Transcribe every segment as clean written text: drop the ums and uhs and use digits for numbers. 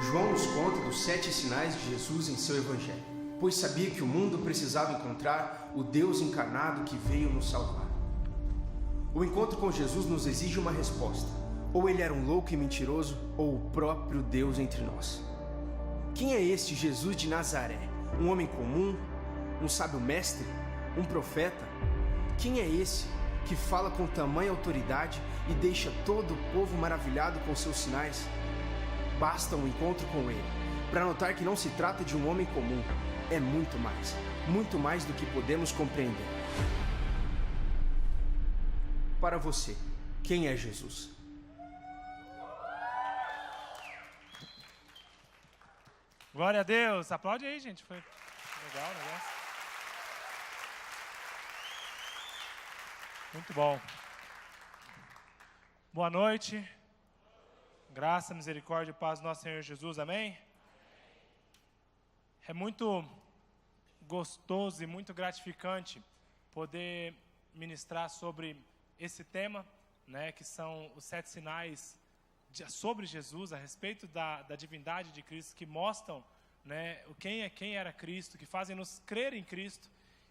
João nos conta dos 7 sinais de Jesus em seu evangelho, pois sabia que o mundo precisava encontrar o Deus encarnado que veio nos salvar. O encontro com Jesus nos exige uma resposta. Ou ele era um louco e mentiroso, ou o próprio Deus entre nós. Quem é este Jesus de Nazaré? Um homem comum? Um sábio mestre? Um profeta? Quem é esse que fala com tamanha autoridade e deixa todo o povo maravilhado com seus sinais? Basta um encontro com ele para notar que não se trata de um homem comum. É muito mais do que podemos compreender. Para você, quem é Jesus? Glória a Deus. Aplaude aí, gente. Foi legal o negócio. Muito bom. Boa noite. Graça, misericórdia e paz do nosso Senhor Jesus. Amém? É muito gostoso e muito gratificante poder ministrar sobre esse tema, né, que são os 7 sinais sobre Jesus, a respeito da divindade de Cristo, que mostram, né, quem era Cristo, que fazem nos crer em Cristo.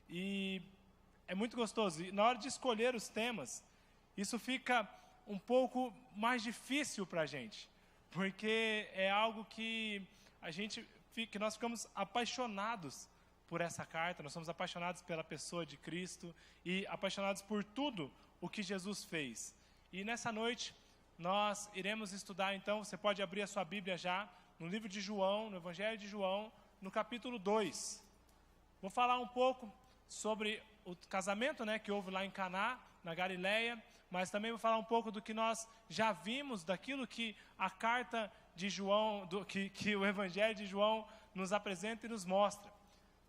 E é muito gostoso. E na hora de escolher os temas, isso fica um pouco mais difícil para a gente, porque é algo que nós ficamos apaixonados por essa carta, nós somos apaixonados pela pessoa de Cristo e apaixonados por tudo o que Jesus fez. E nessa noite nós iremos estudar, então, você pode abrir a sua Bíblia já, no livro de João, no Evangelho de João, no capítulo 2. Vou falar um pouco sobre o casamento, né, que houve lá em Caná, na Galileia, mas também vou falar um pouco do que nós já vimos, daquilo que a carta de João, que o Evangelho de João nos apresenta e nos mostra.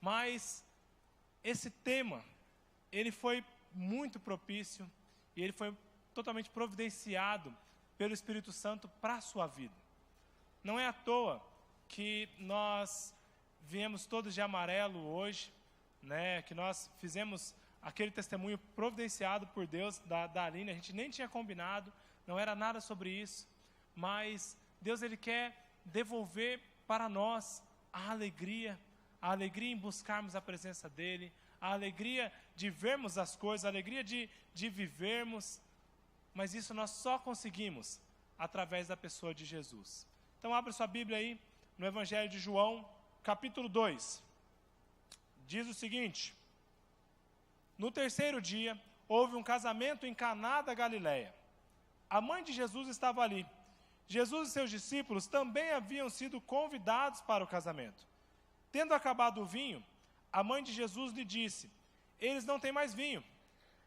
Mas esse tema, ele foi muito propício e ele foi totalmente providenciado pelo Espírito Santo para a sua vida. Não é à toa que nós viemos todos de amarelo hoje, né, que nós fizemos aquele testemunho providenciado por Deus da Aline. A gente nem tinha combinado, não era nada sobre isso, mas Deus, ele quer devolver para nós a alegria em buscarmos a presença dele, a alegria de vermos as coisas, a alegria de vivermos, mas isso nós só conseguimos através da pessoa de Jesus. Então abra sua Bíblia aí, no Evangelho de João, capítulo 2. Diz o seguinte: no 3º dia, houve um casamento em Caná da Galileia. A mãe de Jesus estava ali. Jesus e seus discípulos também haviam sido convidados para o casamento. Tendo acabado o vinho, a mãe de Jesus lhe disse: eles não têm mais vinho.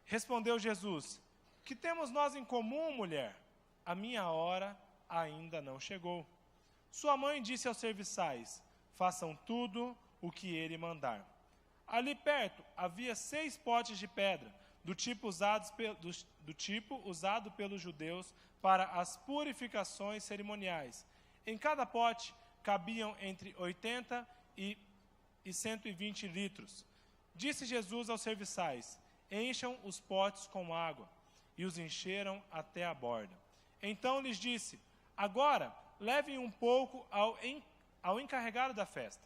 Respondeu Jesus: que temos nós em comum, mulher? A minha hora ainda não chegou. Sua mãe disse aos serviçais: façam tudo o que ele mandar. Ali perto havia 6 potes de pedra, do tipo usado pelos judeus para as purificações cerimoniais. Em cada pote cabiam entre 80 e 120 litros. Disse Jesus aos serviçais: encham os potes com água. E os encheram até a borda. Então lhes disse: agora levem um pouco ao encarregado da festa.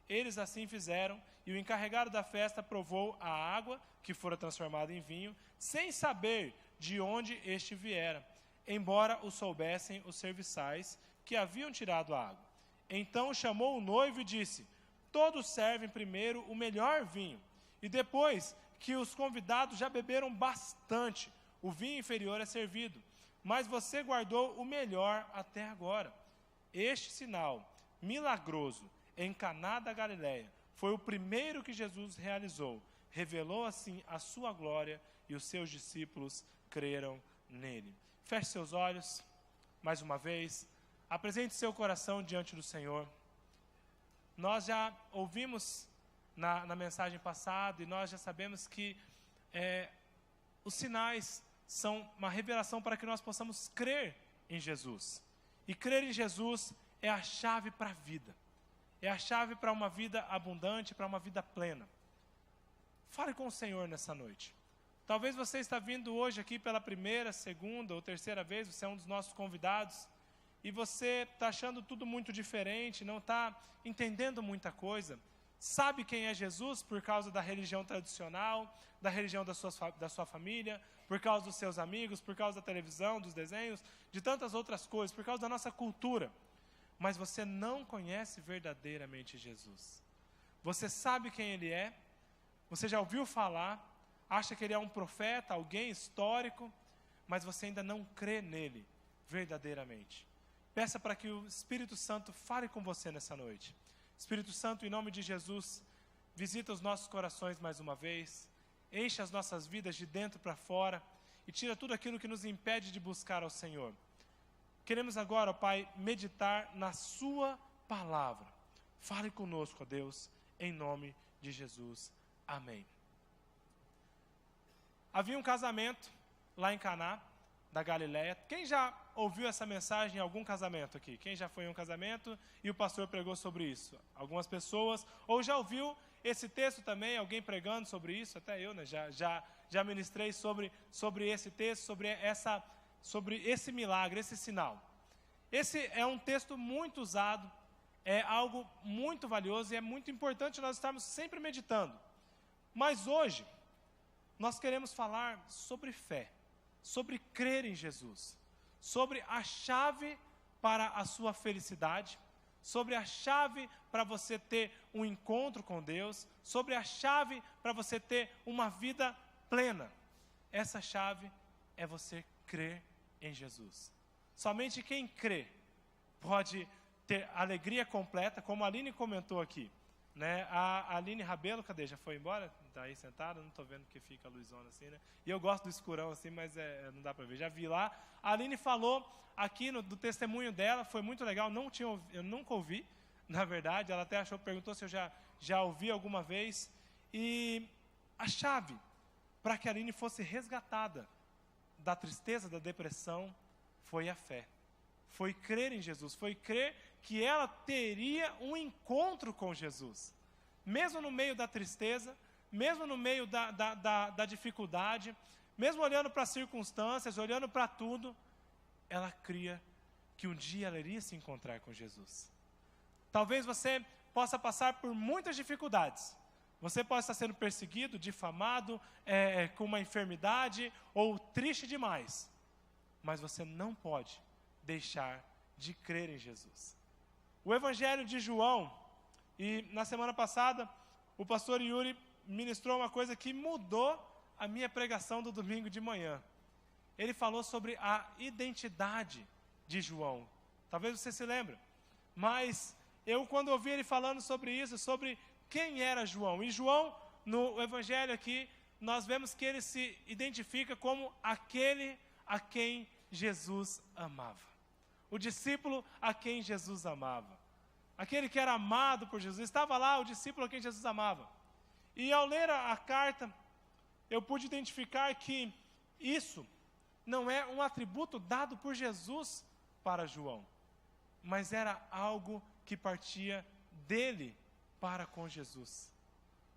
Eles assim fizeram, e o encarregado da festa provou a água que fora transformada em vinho, sem saber de onde este viera, embora o soubessem os serviçais que haviam tirado a água. Então chamou o noivo e disse: todos servem primeiro o melhor vinho, e depois que os convidados já beberam bastante, o vinho inferior é servido, mas você guardou o melhor até agora. Este sinal milagroso em Caná da Galileia foi o primeiro que Jesus realizou. Revelou assim a sua glória e os seus discípulos creram nele. Feche seus olhos, mais uma vez, apresente seu coração diante do Senhor. Nós já ouvimos na mensagem passada e nós já sabemos que os sinais são uma revelação para que nós possamos crer em Jesus. E crer em Jesus é a chave para a vida. É a chave para uma vida abundante, para uma vida plena. Fale com o Senhor nessa noite. Talvez você está vindo hoje aqui pela primeira, segunda ou terceira vez, você é um dos nossos convidados, e você está achando tudo muito diferente, não está entendendo muita coisa, sabe quem é Jesus por causa da religião tradicional, da religião da sua família, por causa dos seus amigos, por causa da televisão, dos desenhos, de tantas outras coisas, por causa da nossa cultura. Mas você não conhece verdadeiramente Jesus. Você sabe quem Ele é, você já ouviu falar, acha que Ele é um profeta, alguém histórico, mas você ainda não crê nele verdadeiramente. Peça para que o Espírito Santo fale com você nessa noite. Espírito Santo, em nome de Jesus, visita os nossos corações mais uma vez, enche as nossas vidas de dentro para fora e tira tudo aquilo que nos impede de buscar ao Senhor. Queremos agora, ó Pai, meditar na Sua palavra. Fale conosco, ó Deus, em nome de Jesus. Amém. Havia um casamento lá em Caná, da Galileia. Quem já ouviu essa mensagem em algum casamento aqui? Quem já foi em um casamento e o pastor pregou sobre isso? Algumas pessoas. Ou já ouviu esse texto também, alguém pregando sobre isso? Até eu, né? Já ministrei sobre esse texto, sobre esse milagre, esse sinal. Esse é um texto muito usado, é algo muito valioso e é muito importante nós estarmos sempre meditando. Mas hoje, nós queremos falar sobre fé, sobre crer em Jesus, sobre a chave para a sua felicidade, sobre a chave para você ter um encontro com Deus, sobre a chave para você ter uma vida plena. Essa chave é você crer em Jesus. Somente quem crê pode ter alegria completa, como a Aline comentou aqui. Né? A Aline Rabelo, cadê? Já foi embora? Está aí sentada, não estou vendo porque fica a luzona assim, né? E eu gosto do escurão assim, mas não dá para ver. Já vi lá. A Aline falou aqui do testemunho dela, foi muito legal, eu nunca ouvi, na verdade. Ela até perguntou se eu já ouvi alguma vez. E a chave para que a Aline fosse resgatada da tristeza, da depressão, foi a fé. Foi crer em Jesus, foi crer que ela teria um encontro com Jesus. Mesmo no meio da tristeza, mesmo no meio da dificuldade, mesmo olhando para as circunstâncias, olhando para tudo, ela cria que um dia ela iria se encontrar com Jesus. Talvez você possa passar por muitas dificuldades. Você pode estar sendo perseguido, difamado, com uma enfermidade ou triste demais. Mas você não pode deixar de crer em Jesus. O Evangelho de João, e na semana passada, o pastor Yuri ministrou uma coisa que mudou a minha pregação do domingo de manhã. Ele falou sobre a identidade de João. Talvez você se lembre. Mas eu, quando ouvi ele falando sobre isso, sobre quem era João. E João, no Evangelho aqui, nós vemos que ele se identifica como aquele a quem Jesus amava. O discípulo a quem Jesus amava. Aquele que era amado por Jesus. Estava lá o discípulo a quem Jesus amava. E ao ler a carta, eu pude identificar que isso não é um atributo dado por Jesus para João, mas era algo que partia dele para com Jesus.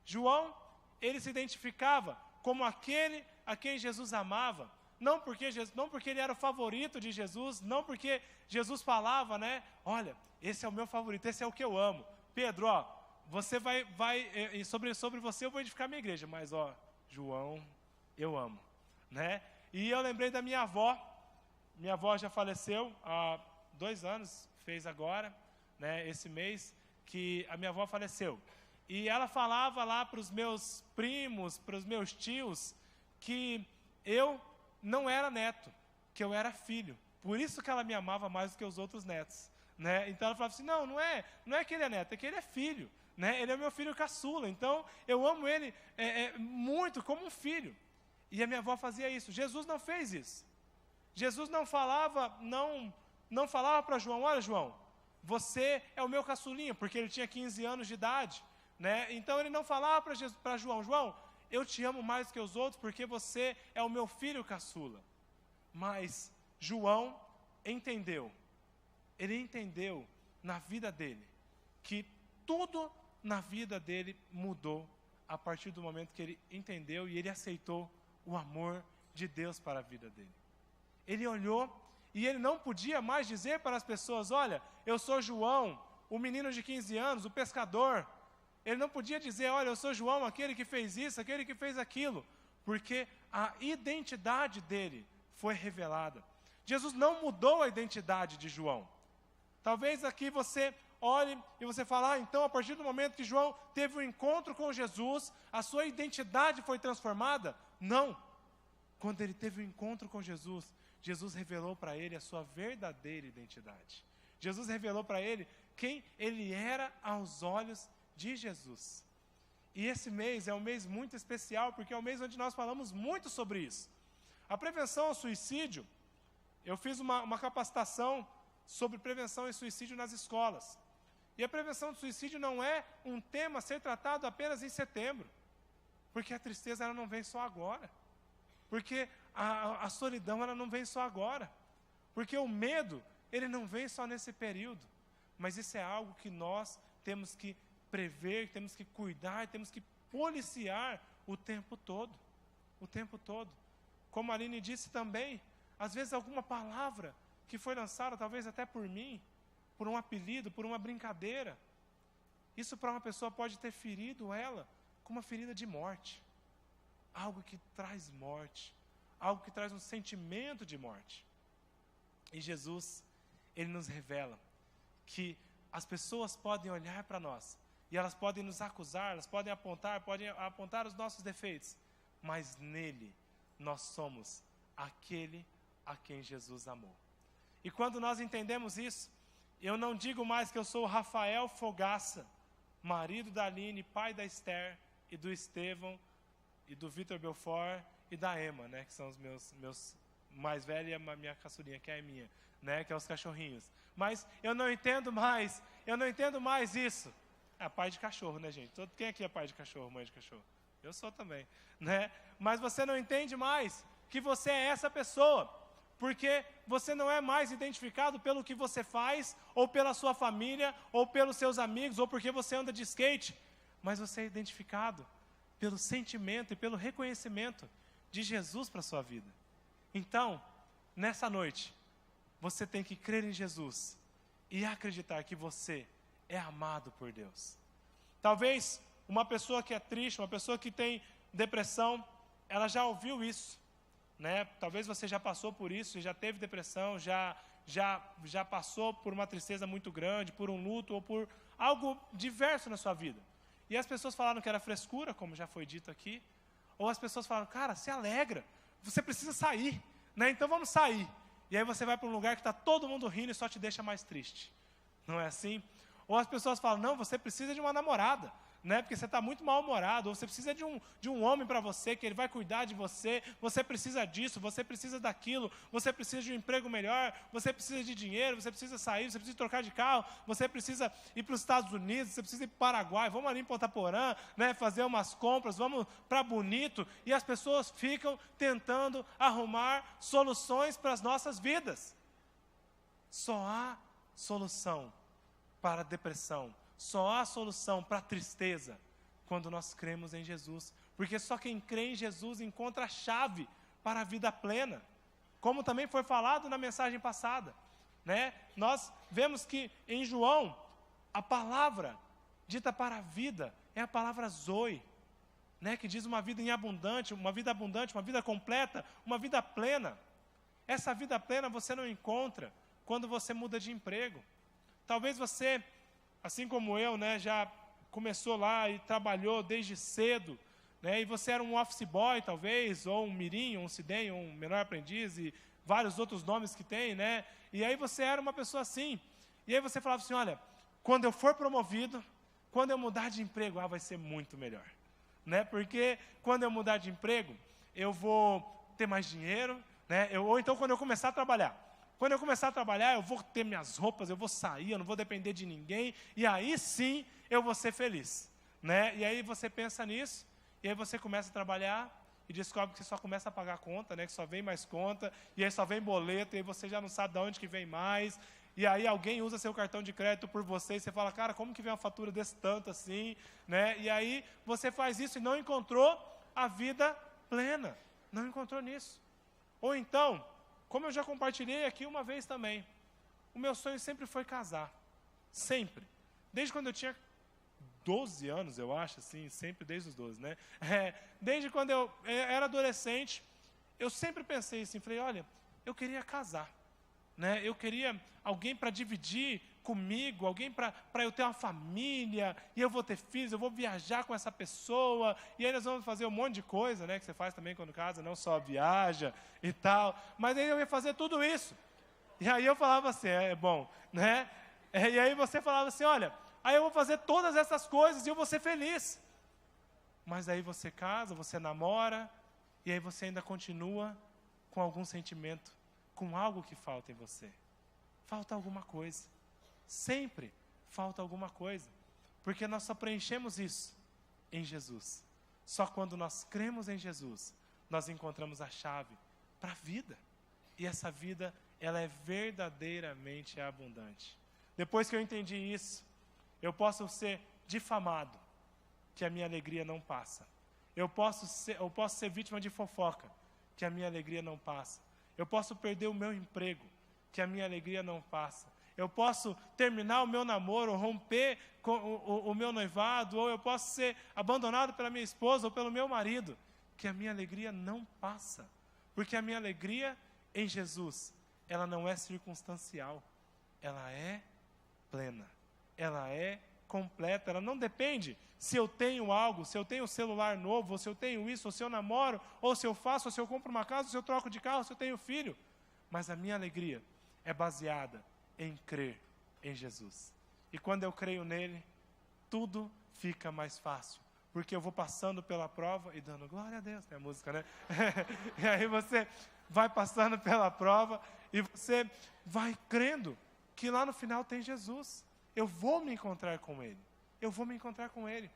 João, ele se identificava como aquele a quem Jesus amava. Não porque ele era o favorito de Jesus, não porque Jesus falava, né? Olha, esse é o meu favorito, esse é o que eu amo. Pedro, ó, você sobre você eu vou edificar minha igreja, mas ó, João, eu amo, né? E eu lembrei da minha avó já faleceu há 2 anos, fez agora, né? Esse mês que a minha avó faleceu. E ela falava lá para os meus primos, para os meus tios, que eu não era neto, que eu era filho. Por isso que ela me amava mais do que os outros netos, né? Então ela falava assim, não é que ele é neto, é que ele é filho, né? Ele é meu filho caçula, então eu amo ele muito como um filho. E a minha avó fazia isso. Jesus não fez isso. Jesus não falava para João, olha João, você é o meu caçulinha, porque ele tinha 15 anos de idade, né? Então ele não falava para João, eu te amo mais do que os outros porque você é o meu filho caçula. Mas João entendeu, ele entendeu na vida dele, que tudo na vida dele mudou a partir do momento que ele entendeu e ele aceitou o amor de Deus para a vida dele. Ele olhou E ele não podia mais dizer para as pessoas, olha, eu sou João, o menino de 15 anos, o pescador. Ele não podia dizer, olha, eu sou João, aquele que fez isso, aquele que fez aquilo. Porque a identidade dele foi revelada. Jesus não mudou a identidade de João. Talvez aqui você olhe e você fale, então a partir do momento que João teve um encontro com Jesus, a sua identidade foi transformada? Não. Quando ele teve um encontro com Jesus, Jesus revelou para ele a sua verdadeira identidade. Jesus revelou para ele quem ele era aos olhos de Jesus. E esse mês é um mês muito especial, porque é um mês onde nós falamos muito sobre isso. A prevenção ao suicídio, eu fiz uma capacitação sobre prevenção e suicídio nas escolas. E a prevenção do suicídio não é um tema a ser tratado apenas em setembro, porque a tristeza ela não vem só agora, porque a solidão ela não vem só agora, porque o medo ele não vem só nesse período, mas isso é algo que nós temos que prever, temos que cuidar, temos que policiar o tempo todo, Como a Aline disse também, às vezes alguma palavra que foi lançada, talvez até por mim, por um apelido, por uma brincadeira, isso para uma pessoa pode ter ferido ela com uma ferida de morte, algo que traz morte, algo que traz um sentimento de morte. E Jesus, ele nos revela que as pessoas podem olhar para nós, e elas podem nos acusar, elas podem apontar os nossos defeitos, mas nele nós somos aquele a quem Jesus amou. E quando nós entendemos isso, eu não digo mais que eu sou o Rafael Fogaça, marido da Aline, pai da Esther e do Estevão e do Vitor Belfort e da Emma, né, que são os meus mais velhos, e a minha caçulinha, que é a minha, né, que é os cachorrinhos. Mas eu não entendo mais isso. É pai de cachorro, né, gente? Quem aqui é pai de cachorro, mãe de cachorro? Eu sou também, né? Mas você não entende mais que você é essa pessoa, porque você não é mais identificado pelo que você faz, ou pela sua família, ou pelos seus amigos, ou porque você anda de skate, mas você é identificado pelo sentimento e pelo reconhecimento de Jesus para a sua vida. Então, nessa noite, você tem que crer em Jesus e acreditar que você é amado por Deus. Talvez uma pessoa que é triste, uma pessoa que tem depressão, ela já ouviu isso, né? Talvez você já passou por isso, já teve depressão, já passou por uma tristeza muito grande, por um luto ou por algo diverso na sua vida. E as pessoas falaram que era frescura, como já foi dito aqui, ou as pessoas falaram, cara, se alegra, você precisa sair, né? Então vamos sair. E aí você vai para um lugar que está todo mundo rindo e só te deixa mais triste. Não é assim? Ou as pessoas falam, não, você precisa de uma namorada, né? Porque você está muito mal-humorado, ou você precisa de um homem para você, que ele vai cuidar de você, você precisa disso, você precisa daquilo, você precisa de um emprego melhor, você precisa de dinheiro, você precisa sair, você precisa trocar de carro, você precisa ir para os Estados Unidos, você precisa ir para o Paraguai, vamos ali em Ponta Porã, né? Fazer umas compras, vamos para Bonito, e as pessoas ficam tentando arrumar soluções para as nossas vidas. Só há solução para a depressão, só há solução para a tristeza quando nós cremos em Jesus, porque só quem crê em Jesus encontra a chave para a vida plena, como também foi falado na mensagem passada, né? Nós vemos que em João, a palavra dita para a vida é a palavra Zoe, né? Que diz uma vida abundante, uma vida completa, uma vida plena. Essa vida plena você não encontra quando você muda de emprego. Talvez você, assim como eu, né, já começou lá e trabalhou desde cedo, né, e você era um office boy, talvez, ou um mirim, ou um cidem, ou um menor aprendiz, e vários outros nomes que tem, né, e aí você era uma pessoa assim, e aí você falava assim, olha, quando eu for promovido, quando eu mudar de emprego, vai ser muito melhor, né, porque quando eu mudar de emprego, eu vou ter mais dinheiro, né, ou então quando eu começar a trabalhar, eu vou ter minhas roupas, eu vou sair, eu não vou depender de ninguém, e aí sim eu vou ser feliz, né? E aí você pensa nisso, e aí você começa a trabalhar, e descobre que você só começa a pagar conta, né? Que só vem mais conta, e aí só vem boleto, e aí você já não sabe de onde que vem mais, e aí alguém usa seu cartão de crédito por você, e você fala, cara, como que vem uma fatura desse tanto assim, né? E aí você faz isso e não encontrou a vida plena, não encontrou nisso. Ou então, como eu já compartilhei aqui uma vez também, o meu sonho sempre foi casar. Sempre. Desde quando eu tinha 12 anos, eu acho, assim, sempre desde os 12, né? Desde quando eu era adolescente, eu sempre pensei assim, falei, olha, eu queria casar, né? Eu queria alguém para dividir comigo, alguém para eu ter uma família, e eu vou ter filhos, eu vou viajar com essa pessoa, e aí nós vamos fazer um monte de coisa, né? Que você faz também quando casa, não só viaja e tal, mas aí eu ia fazer tudo isso. E aí eu falava assim, é bom, né? E aí você falava assim, olha, aí eu vou fazer todas essas coisas e eu vou ser feliz. Mas aí você casa, você namora, e aí você ainda continua com algum sentimento, com algo que falta em você. Falta alguma coisa. Sempre falta alguma coisa. Porque nós só preenchemos isso em Jesus. Só quando nós cremos em Jesus, nós encontramos a chave para a vida. E essa vida, ela é verdadeiramente abundante. Depois que eu entendi isso, eu posso ser difamado, que a minha alegria não passa. Eu posso ser vítima de fofoca, que a minha alegria não passa. Eu posso perder o meu emprego, que a minha alegria não passa. Eu posso terminar o meu namoro, romper com o meu noivado, ou eu posso ser abandonado pela minha esposa ou pelo meu marido, que a minha alegria não passa. Porque a minha alegria em Jesus, ela não é circunstancial, ela é plena, ela é completa, ela não depende se eu tenho algo, se eu tenho um celular novo, ou se eu tenho isso, ou se eu namoro, ou se eu faço, ou se eu compro uma casa, ou se eu troco de carro, ou se eu tenho filho. Mas a minha alegria é baseada em crer em Jesus. E quando eu creio nele, tudo fica mais fácil. Porque eu vou passando pela prova e dando glória a Deus, tem a música, né? E aí você vai passando pela prova e você vai crendo que lá no final tem Jesus. Eu vou me encontrar com ele. Eu vou me encontrar com ele.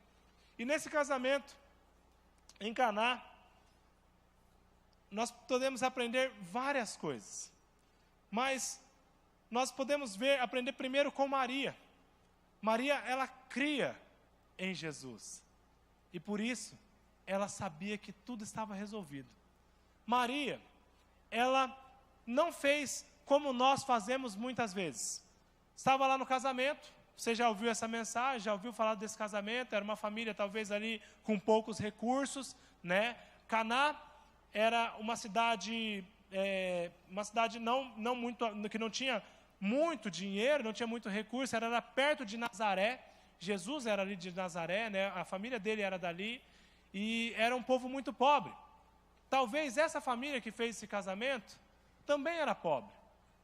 E nesse casamento, em Caná, nós podemos aprender várias coisas. Mas nós podemos aprender primeiro com Maria. Maria, ela cria em Jesus. E por isso, ela sabia que tudo estava resolvido. Maria, ela não fez como nós fazemos muitas vezes. Estava lá no casamento, você já ouviu essa mensagem, já ouviu falar desse casamento, era uma família talvez ali com poucos recursos, né? Caná era uma cidade não muito, que não tinha muito dinheiro, não tinha muito recurso, era perto de Nazaré. Jesus era ali de Nazaré, né? A família dele era dali, e era um povo muito pobre. Talvez essa família que fez esse casamento também era pobre,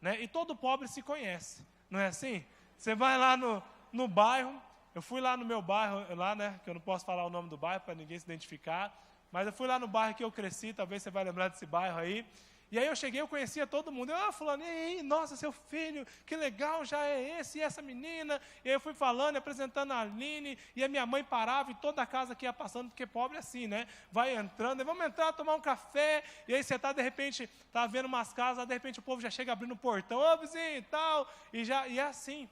né? E todo pobre se conhece, não é assim? Você vai lá no bairro, eu fui lá no meu bairro, lá, né? Que eu não posso falar o nome do bairro para ninguém se identificar, mas eu fui lá no bairro que eu cresci, talvez você vai lembrar desse bairro aí. E aí eu cheguei, eu conhecia todo mundo. Fulano, e aí, nossa, seu filho, que legal, já é esse, e essa menina. E aí eu fui falando, apresentando a Aline, e a minha mãe parava, e toda a casa que ia passando, porque pobre é assim, né? Vai entrando, e vamos entrar, tomar um café, e aí você está, de repente, tá vendo umas casas, de repente o povo já chega abrindo o portão, ô vizinho e tal, e é assim.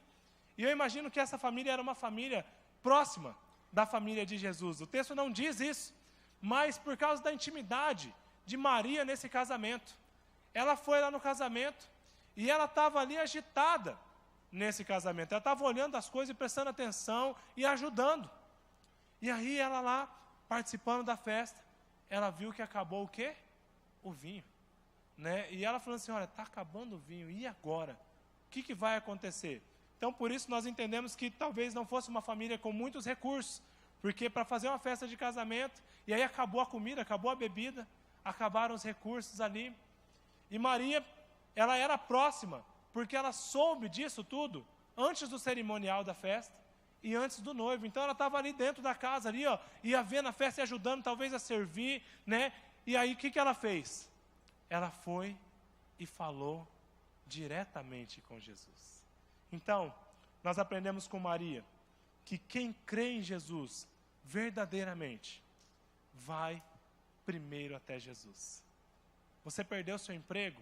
E eu imagino que essa família era uma família próxima da família de Jesus. O texto não diz isso, mas por causa da intimidade de Maria nesse casamento. Ela foi lá no casamento e ela estava ali agitada nesse casamento. Ela estava olhando as coisas e prestando atenção e ajudando. E aí ela lá, participando da festa, ela viu que acabou o quê? O vinho. Né? E ela falou assim, olha, está acabando o vinho, e agora? O que vai acontecer? Então, por isso, nós entendemos que talvez não fosse uma família com muitos recursos, porque para fazer uma festa de casamento, e aí acabou a comida, acabou a bebida, acabaram os recursos ali. E Maria, ela era próxima, porque ela soube disso tudo antes do cerimonial da festa e antes do noivo. Então, ela estava ali dentro da casa, ali, ó, ia vendo a festa e ajudando, talvez a servir, né? E aí, o que ela fez? Ela foi e falou diretamente com Jesus. Então, nós aprendemos com Maria que quem crê em Jesus verdadeiramente vai primeiro até Jesus. Você perdeu seu emprego,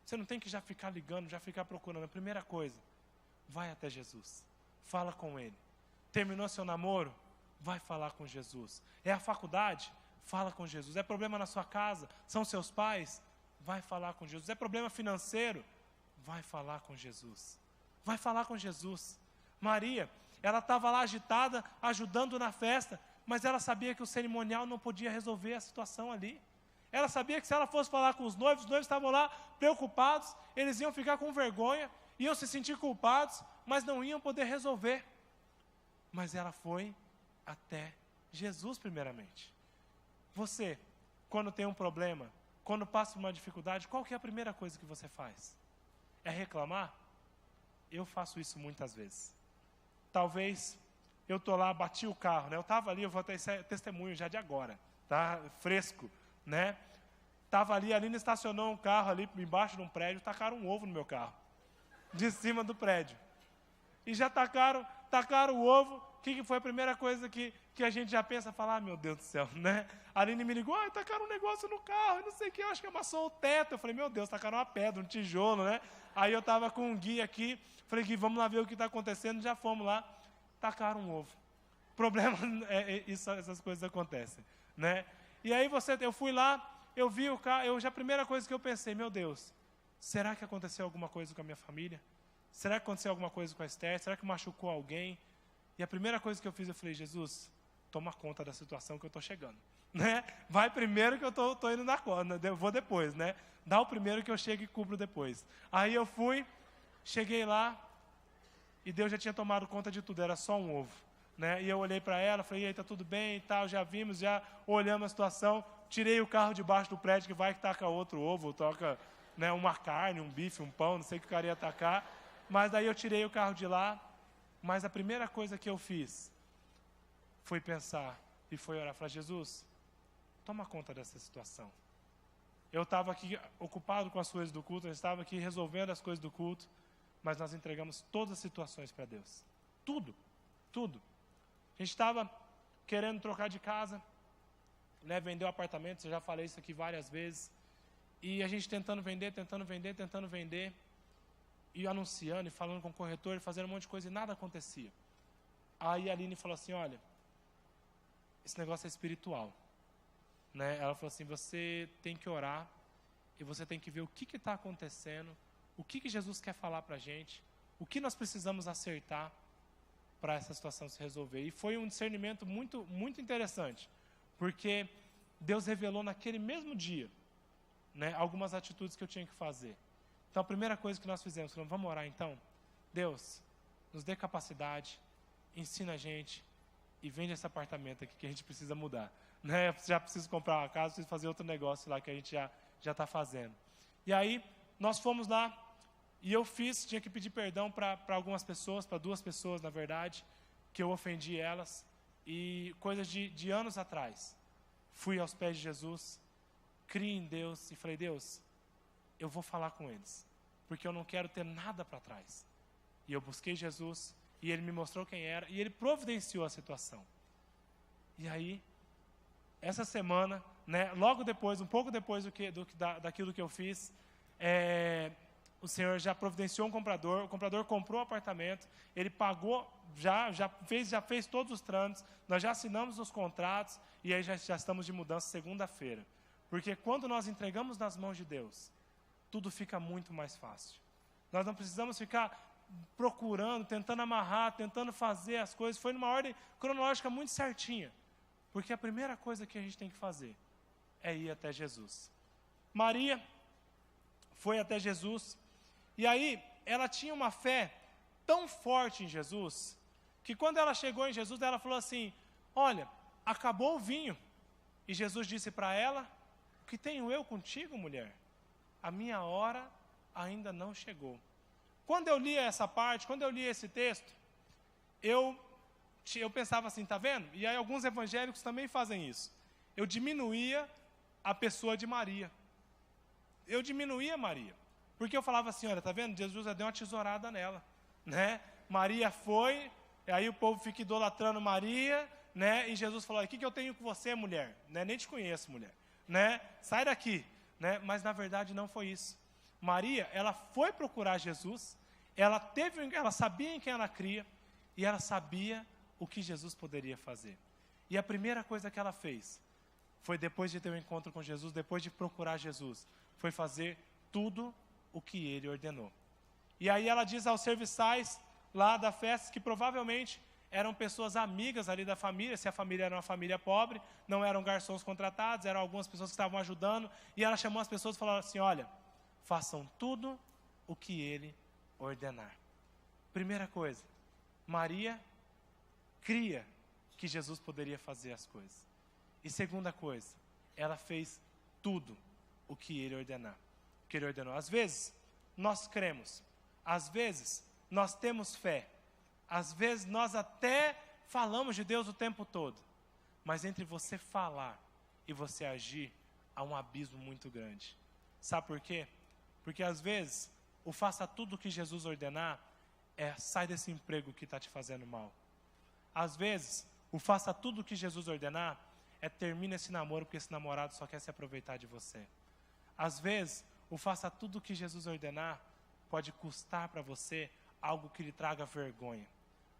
você não tem que já ficar ligando, já ficar procurando. A primeira coisa, vai até Jesus, fala com Ele. Terminou seu namoro, vai falar com Jesus. É a faculdade? Fala com Jesus. É problema na sua casa? São seus pais? vai falar com Jesus. É problema financeiro? Vai falar com Jesus. Vai falar com Jesus. Maria, ela estava lá agitada, ajudando na festa, mas ela sabia que o cerimonial não podia resolver a situação ali. Ela sabia que se ela fosse falar com os noivos estavam lá preocupados, eles iam ficar com vergonha, iam se sentir culpados, mas não iam poder resolver. Mas ela foi até Jesus primeiramente. Você, quando tem um problema, quando passa por uma dificuldade, qual que é a primeira coisa que você faz? É reclamar? Eu faço isso muitas vezes. Talvez eu estou lá, bati o carro, né? Eu estava ali, eu vou ter testemunho já de agora, tá? Fresco, né? Estava ali, a Aline estacionou um carro ali embaixo de um prédio, tacaram um ovo no meu carro, de cima do prédio. E já tacaram o ovo. O que foi a primeira coisa que a gente já pensa, falar, meu Deus do céu, né? A Aline me ligou, tacaram um negócio no carro, não sei o que, eu acho que amassou o teto. Eu falei, meu Deus, tacaram uma pedra, um tijolo, né? Aí eu estava com um guia aqui, falei, Gui, vamos lá ver o que está acontecendo, já fomos lá, tacaram um ovo. Problema, essas coisas acontecem, né? E aí eu fui lá, eu vi o carro, a primeira coisa que eu pensei, meu Deus, será que aconteceu alguma coisa com a minha família? Será que aconteceu alguma coisa com a Esther? Será que machucou alguém? E a primeira coisa que eu fiz, eu falei, Jesus, toma conta da situação que eu estou chegando. Né? Vai primeiro que eu estou indo na conta, eu vou depois, né? Dá o primeiro que eu chego e cubro depois. Aí eu fui, cheguei lá, e Deus já tinha tomado conta de tudo, era só um ovo. Né? E eu olhei para ela, falei, e aí, está tudo bem e tal, já vimos, já olhamos a situação, tirei o carro debaixo do prédio, que vai que taca outro ovo, toca, né, uma carne, um bife, um pão, não sei o que o cara ia tacar. Mas daí eu tirei o carro de lá, mas a primeira coisa que eu fiz foi pensar e foi orar, falar, Jesus, toma conta dessa situação. Eu estava aqui ocupado com as coisas do culto, eu estava aqui resolvendo as coisas do culto, mas nós entregamos todas as situações para Deus. Tudo, tudo. A gente estava querendo trocar de casa, né, vender o apartamento, eu já falei isso aqui várias vezes, e a gente tentando vender, e anunciando, e falando com o corretor, e fazendo um monte de coisa, e nada acontecia. Aí a Aline falou assim, olha, esse negócio é espiritual. Né? Ela falou assim, você tem que orar, e você tem que ver o que está acontecendo, o que Jesus quer falar para a gente, o que nós precisamos acertar para essa situação se resolver. E foi um discernimento muito, muito interessante, porque Deus revelou naquele mesmo dia, né, algumas atitudes que eu tinha que fazer. Então, a primeira coisa que nós fizemos, falamos, vamos orar então? Deus, nos dê capacidade, ensina a gente e vende esse apartamento aqui que a gente precisa mudar. Né? Já preciso comprar uma casa, preciso fazer outro negócio lá que a gente já está fazendo. E aí, nós fomos lá e eu tinha que pedir perdão para algumas pessoas, para 2 pessoas, na verdade, que eu ofendi elas. E coisas de anos atrás, fui aos pés de Jesus, criei em Deus e falei, Deus, eu vou falar com eles, porque eu não quero ter nada para trás. E eu busquei Jesus, e Ele me mostrou quem era, e Ele providenciou a situação. E aí, essa semana, né, logo depois, um pouco depois daquilo que eu fiz, o Senhor já providenciou um comprador, o comprador comprou o apartamento, ele pagou, já fez todos os trâmites, nós já assinamos os contratos, e aí já estamos de mudança segunda-feira. Porque quando nós entregamos nas mãos de Deus, tudo fica muito mais fácil. Nós não precisamos ficar procurando, tentando amarrar, tentando fazer as coisas. Foi numa ordem cronológica muito certinha. Porque a primeira coisa que a gente tem que fazer é ir até Jesus. Maria foi até Jesus. E aí, ela tinha uma fé tão forte em Jesus, que quando ela chegou em Jesus, ela falou assim, olha, acabou o vinho. E Jesus disse para ela, o que tenho eu contigo, mulher? A minha hora ainda não chegou. Quando eu li essa parte, quando eu li esse texto, eu pensava assim, tá vendo? E aí alguns evangélicos também fazem isso. Eu diminuía a pessoa de Maria. Eu diminuía Maria. Porque eu falava assim, olha, tá vendo? Jesus já deu uma tesourada nela. Né? Maria foi, aí o povo fica idolatrando Maria, né? E Jesus falou, o que eu tenho com você, mulher? Né? Nem te conheço, mulher. Né? Sai daqui. Né? Mas na verdade não foi isso. Maria, ela foi procurar Jesus, ela sabia em quem ela cria, e ela sabia o que Jesus poderia fazer. E a primeira coisa que ela fez, foi depois de ter um encontro com Jesus, depois de procurar Jesus, foi fazer tudo o que ele ordenou. E aí ela diz aos serviçais lá da festa que provavelmente eram pessoas amigas ali da família, se a família era uma família pobre, não eram garçons contratados, eram algumas pessoas que estavam ajudando, e ela chamou as pessoas e falou assim, olha, façam tudo o que ele ordenar. Primeira coisa, Maria cria que Jesus poderia fazer as coisas. E segunda coisa, ela fez tudo o que ele ordenar, o que ele ordenou. Às vezes, nós cremos, às vezes, nós temos fé, às vezes, nós até falamos de Deus o tempo todo, mas entre você falar e você agir, há um abismo muito grande. Sabe por quê? Porque às vezes, o faça tudo o que Jesus ordenar, sai desse emprego que está te fazendo mal. Às vezes, o faça tudo o que Jesus ordenar, termina esse namoro, porque esse namorado só quer se aproveitar de você. Às vezes, o faça tudo o que Jesus ordenar, pode custar para você algo que lhe traga vergonha.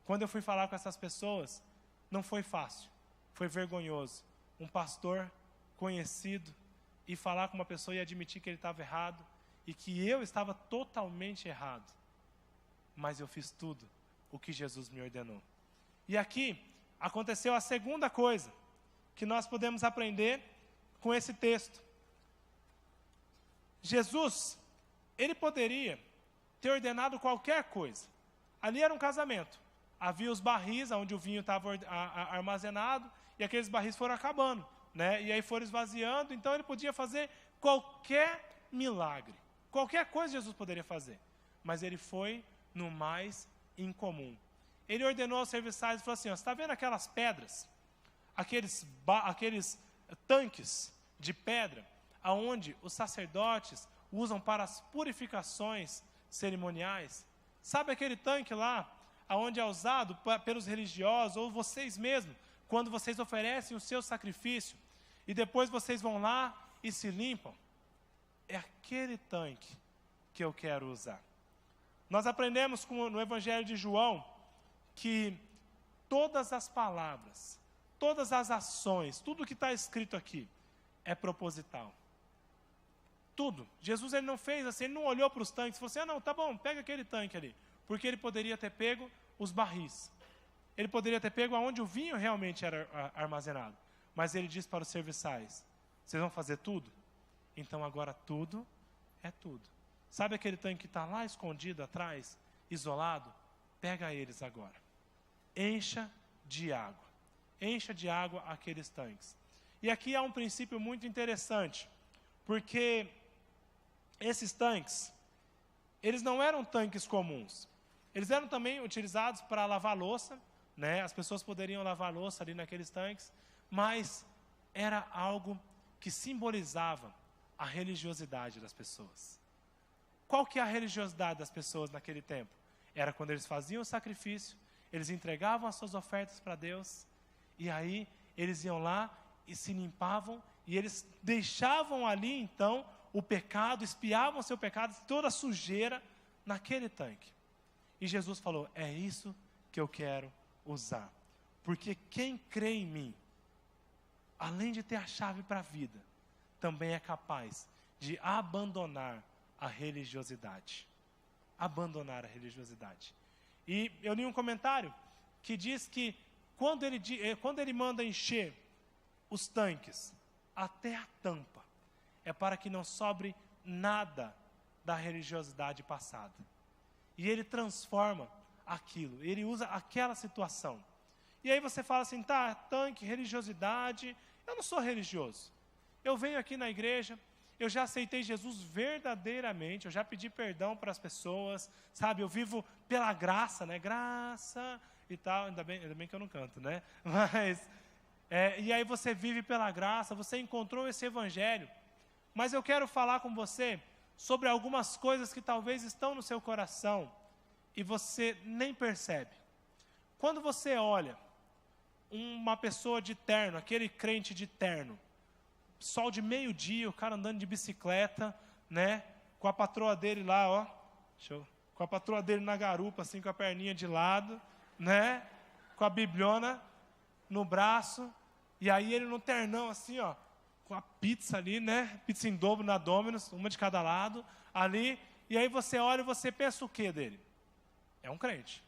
Quando eu fui falar com essas pessoas, não foi fácil, foi vergonhoso. Um pastor conhecido, e falar com uma pessoa e admitir que ele estava errado, e que eu estava totalmente errado. Mas eu fiz tudo o que Jesus me ordenou. E aqui aconteceu a segunda coisa que nós podemos aprender com esse texto. Jesus, ele poderia ter ordenado qualquer coisa. Ali era um casamento. Havia os barris onde o vinho estava armazenado, e aqueles barris foram acabando, né? E aí foram esvaziando, então ele podia fazer qualquer milagre. Qualquer coisa Jesus poderia fazer. Mas ele foi no mais incomum. Ele ordenou aos serviçais e falou assim, ó, você está vendo aquelas pedras? Aqueles tanques de pedra, aonde os sacerdotes usam para as purificações cerimoniais? Sabe aquele tanque lá, aonde é usado pelos religiosos, ou vocês mesmos, quando vocês oferecem o seu sacrifício, e depois vocês vão lá e se limpam? É aquele tanque que eu quero usar. Nós aprendemos no Evangelho de João, que todas as palavras, todas as ações, tudo que está escrito aqui, é proposital. Tudo. Jesus ele não fez assim, ele não olhou para os tanques e falou assim, não, tá bom, pega aquele tanque ali. Porque ele poderia ter pego os barris. Ele poderia ter pego aonde o vinho realmente era armazenado. Mas ele disse para os serviçais, vocês vão fazer tudo? Então agora tudo é tudo. Sabe aquele tanque que está lá escondido atrás, isolado? Pega eles agora. Encha de água. Encha de água aqueles tanques. E aqui há um princípio muito interessante, porque esses tanques, eles não eram tanques comuns. Eles eram também utilizados para lavar louça, né? As pessoas poderiam lavar louça ali naqueles tanques, mas era algo que simbolizava a religiosidade das pessoas. Qual que é a religiosidade das pessoas naquele tempo? Era quando eles faziam o sacrifício, eles entregavam as suas ofertas para Deus, e aí eles iam lá e se limpavam, e eles deixavam ali então o pecado, espiavam o seu pecado, toda a sujeira naquele tanque. E Jesus falou, é isso que eu quero usar. Porque quem crê em mim, além de ter a chave para a vida, também é capaz de abandonar a religiosidade. Abandonar a religiosidade. E eu li um comentário que diz que quando ele manda encher os tanques até a tampa, é para que não sobre nada da religiosidade passada. E ele transforma aquilo, ele usa aquela situação. E aí você fala assim, tá, tanque, religiosidade, eu não sou religioso. Eu venho aqui na igreja, eu já aceitei Jesus verdadeiramente, eu já pedi perdão para as pessoas, sabe, eu vivo pela graça, né, graça e tal, ainda bem que eu não canto, né, mas, e aí você vive pela graça, você encontrou esse evangelho, mas eu quero falar com você sobre algumas coisas que talvez estão no seu coração e você nem percebe. Quando você olha uma pessoa de terno, aquele crente de terno, sol de meio-dia, o cara andando de bicicleta, né, com a patroa dele lá, ó, com a patroa dele na garupa, assim, com a perninha de lado, né, com a bibliona no braço, e aí ele no ternão, assim, ó, com a pizza ali, né? Pizza em dobro na Domino's, uma de cada lado, ali. E aí você olha e você pensa o que dele? É um crente.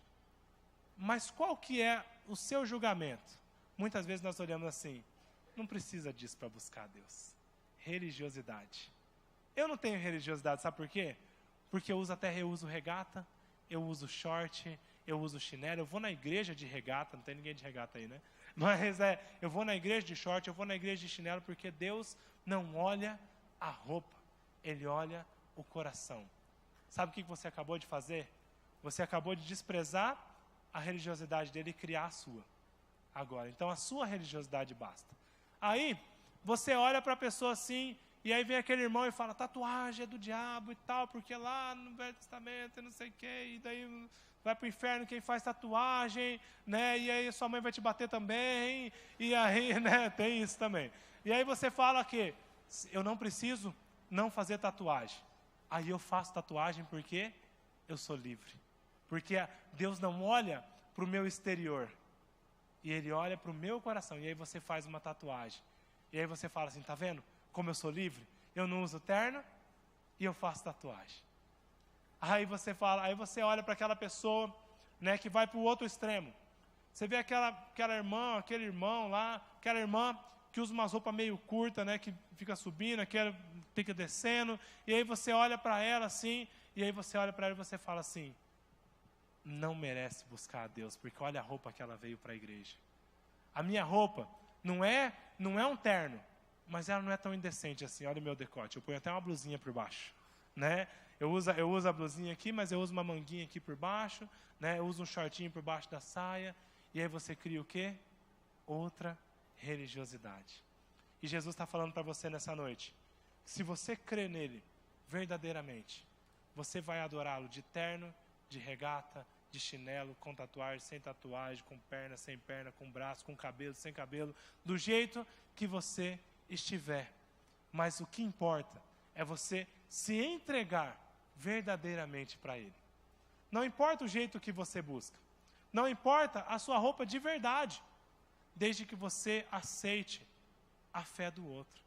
Mas qual que é o seu julgamento? Muitas vezes nós olhamos assim, não precisa disso para buscar a Deus. Religiosidade. Eu não tenho religiosidade, sabe por quê? Porque eu uso regata, eu uso short, eu uso chinelo, eu vou na igreja de regata, não tem ninguém de regata aí, né? Mas eu vou na igreja de short, eu vou na igreja de chinelo, porque Deus não olha a roupa, Ele olha o coração. Sabe o que você acabou de fazer? Você acabou de desprezar a religiosidade dele e criar a sua. Agora, então a sua religiosidade basta. Aí, você olha para a pessoa assim, e aí vem aquele irmão e fala, tatuagem é do diabo e tal, porque lá no Velho Testamento, não sei o quê, e daí vai para o inferno quem faz tatuagem, né, e aí sua mãe vai te bater também, e aí, né, tem isso também. E aí você fala que eu não preciso não fazer tatuagem. Aí eu faço tatuagem porque eu sou livre. Porque Deus não olha para o meu exterior, e Ele olha para o meu coração, e aí você faz uma tatuagem. E aí você fala assim, tá vendo? Como eu sou livre, eu não uso terno e eu faço tatuagem. Aí você olha para aquela pessoa, né, que vai para o outro extremo. Você vê aquela irmã, aquele irmão lá, aquela irmã que usa umas roupas meio curtas, né, que fica subindo, aquela fica descendo, e aí você olha para ela assim, e aí você olha para ela e você fala assim, não merece buscar a Deus, porque olha a roupa que ela veio para a igreja. A minha roupa não é um terno, mas ela não é tão indecente assim, olha o meu decote, eu ponho até uma blusinha por baixo, né? Eu uso a blusinha aqui, mas eu uso uma manguinha aqui por baixo, né? Eu uso um shortinho por baixo da saia, e aí você cria o quê? Outra religiosidade. E Jesus está falando para você nessa noite, se você crê nele verdadeiramente, você vai adorá-lo de terno, de regata, de chinelo, com tatuagem, sem tatuagem, com perna, sem perna, com braço, com cabelo, sem cabelo, do jeito que você estiver. Mas o que importa é você se entregar verdadeiramente para Ele. Não importa o jeito que você busca, não importa a sua roupa de verdade, desde que você aceite a fé do outro.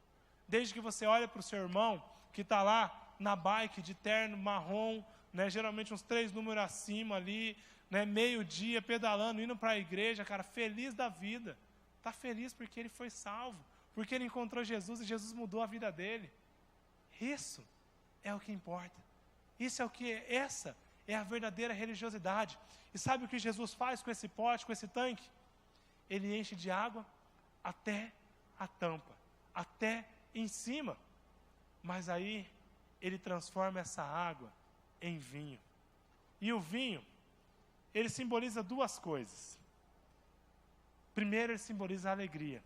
Desde que você olhe para o seu irmão que está lá na bike de terno marrom, né, geralmente uns 3 números acima ali, né, meio-dia, pedalando, indo para a igreja, cara, feliz da vida. Está feliz porque ele foi salvo, porque ele encontrou Jesus e Jesus mudou a vida dele. Isso é o que importa. Essa é a verdadeira religiosidade. E sabe o que Jesus faz com esse pote, com esse tanque? Ele enche de água até a tampa, até em cima. Mas aí ele transforma essa água em vinho. E o vinho, ele simboliza 2 coisas. Primeiro, ele simboliza a alegria.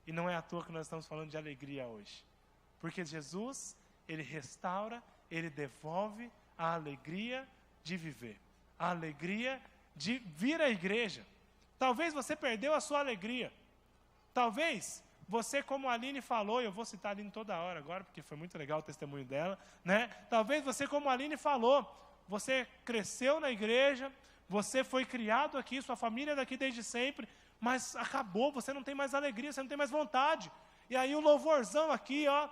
E não é à toa que nós estamos falando de alegria hoje. Porque Jesus, ele restaura, ele devolve a alegria de viver. A alegria de vir à igreja. Talvez você perdeu a sua alegria. Talvez você, como a Aline falou, e eu vou citar a Aline toda hora agora, porque foi muito legal o testemunho dela, né? Talvez você, como a Aline falou, você cresceu na igreja, você foi criado aqui, sua família é daqui desde sempre, mas acabou, você não tem mais alegria, você não tem mais vontade. E aí o louvorzão aqui, ó,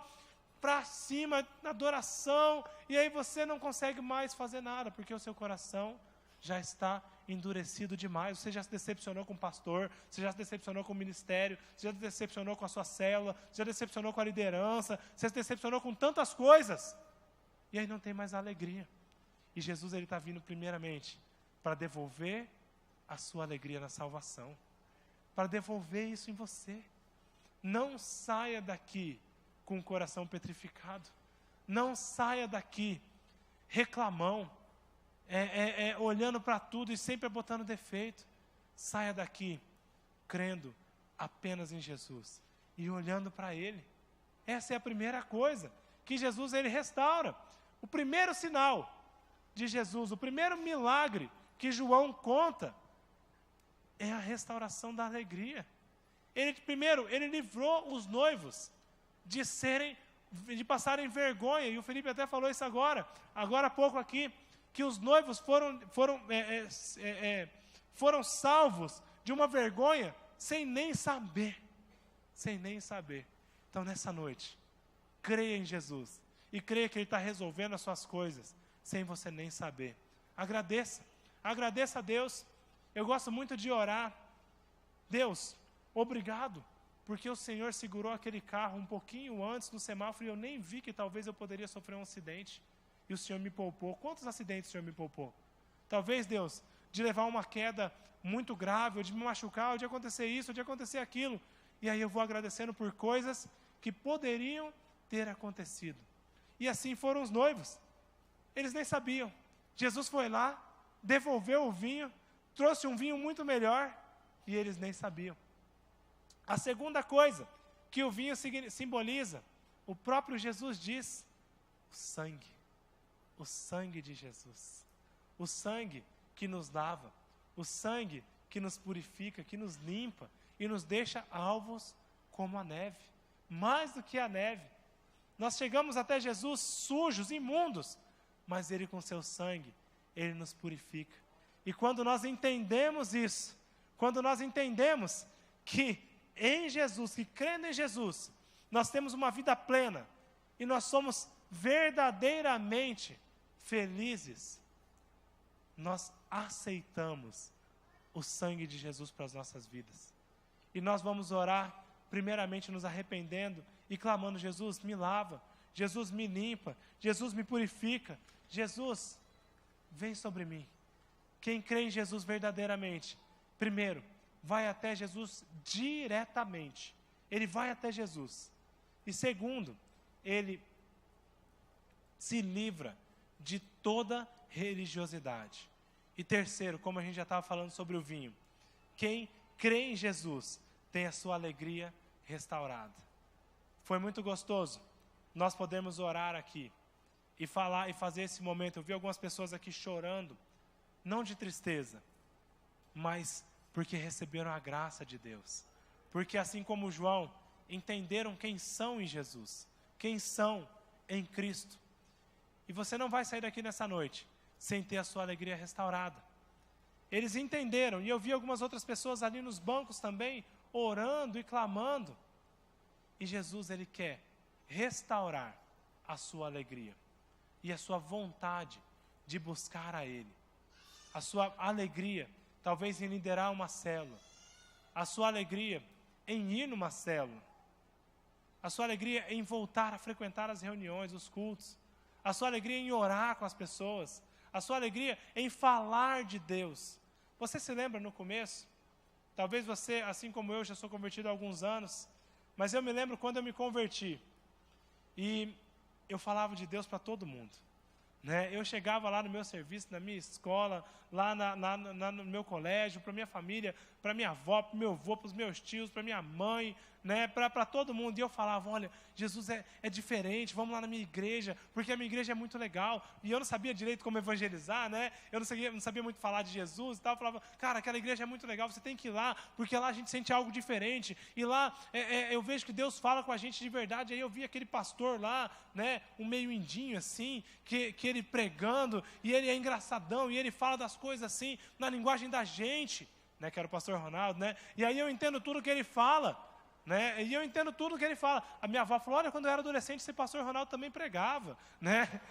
para cima, na adoração, e aí você não consegue mais fazer nada, porque o seu coração já está endurecido demais. Você já se decepcionou com o pastor, você já se decepcionou com o ministério, você já se decepcionou com a sua célula, você já se decepcionou com a liderança, você se decepcionou com tantas coisas, e aí não tem mais alegria. E Jesus, ele está vindo primeiramente para devolver a sua alegria na salvação, para devolver isso em você. Não saia daqui com o coração petrificado, não saia daqui reclamão, olhando para tudo e sempre botando defeito. Saia daqui crendo apenas em Jesus e olhando para Ele. Essa é a primeira coisa que Jesus, ele restaura. O primeiro sinal de Jesus, o primeiro milagre que João conta é a restauração da alegria. Primeiro, ele livrou os noivos de passarem vergonha, e o Felipe até falou isso agora há pouco aqui, que os noivos foram salvos de uma vergonha sem nem saber. Então, nessa noite, creia em Jesus. E creia que Ele está resolvendo as suas coisas, sem você nem saber. Agradeça. Agradeça a Deus. Eu gosto muito de orar. Deus, obrigado, porque o Senhor segurou aquele carro um pouquinho antes no semáforo e eu nem vi que talvez eu poderia sofrer um acidente. E o Senhor me poupou. Quantos acidentes o Senhor me poupou? Talvez, Deus, de levar uma queda muito grave, ou de me machucar, ou de acontecer isso, ou de acontecer aquilo. E aí eu vou agradecendo por coisas que poderiam ter acontecido. E assim foram os noivos. Eles nem sabiam. Jesus foi lá, devolveu o vinho, trouxe um vinho muito melhor, e eles nem sabiam. A segunda coisa que o vinho simboliza, o próprio Jesus diz, o sangue de Jesus, o sangue que nos lava, o sangue que nos purifica, que nos limpa e nos deixa alvos como a neve, mais do que a neve. Nós chegamos até Jesus sujos, imundos, mas Ele com seu sangue, Ele nos purifica. E quando nós entendemos isso, quando nós entendemos que em Jesus, que crendo em Jesus, nós temos uma vida plena e nós somos verdadeiramente felizes, nós aceitamos o sangue de Jesus para as nossas vidas. E nós vamos orar, primeiramente nos arrependendo e clamando, Jesus, me lava, Jesus, me limpa, Jesus, me purifica, Jesus, vem sobre mim. Quem crê em Jesus verdadeiramente, primeiro, vai até Jesus diretamente. Ele vai até Jesus. E segundo, ele se livra de toda religiosidade. E terceiro, como a gente já estava falando sobre o vinho, quem crê em Jesus tem a sua alegria restaurada. Foi muito gostoso nós podemos orar aqui e falar e fazer esse momento. Eu vi algumas pessoas aqui chorando, não de tristeza, mas porque receberam a graça de Deus. Porque assim como João, entenderam quem são em Jesus, quem são em Cristo. E você não vai sair daqui nessa noite sem ter a sua alegria restaurada. Eles entenderam, e eu vi algumas outras pessoas ali nos bancos também, orando e clamando. E Jesus, Ele quer restaurar a sua alegria e a sua vontade de buscar a Ele. A sua alegria, talvez em liderar uma célula. A sua alegria em ir numa célula. A sua alegria em voltar a frequentar as reuniões, os cultos. A sua alegria em orar com as pessoas. A sua alegria em falar de Deus. Você se lembra no começo? Talvez você, assim como eu, já sou convertido há alguns anos. Mas eu me lembro quando eu me converti. E eu falava de Deus para todo mundo. Né? Eu chegava lá no meu serviço, na minha escola, lá no meu colégio, para minha família, para minha avó, para o meu avô, para os meus tios, para minha mãe, né? Para todo mundo. E eu falava, olha, Jesus é diferente, vamos lá na minha igreja, porque a minha igreja é muito legal. E eu não sabia direito como evangelizar, né? Eu não sabia muito falar de Jesus e tal. Eu falava, cara, aquela igreja é muito legal, você tem que ir lá, porque lá a gente sente algo diferente. E lá eu vejo que Deus fala com a gente de verdade. Aí eu vi aquele pastor lá, né? Um meio indinho assim, que ele pregando, e ele é engraçadão, e ele fala das coisas assim, na linguagem da gente, né? Que era o pastor Ronaldo, né? E aí eu entendo tudo que ele fala. Né? E eu entendo tudo que ele fala. A minha avó falou, olha, quando eu era adolescente, esse pastor Ronaldo também pregava, né?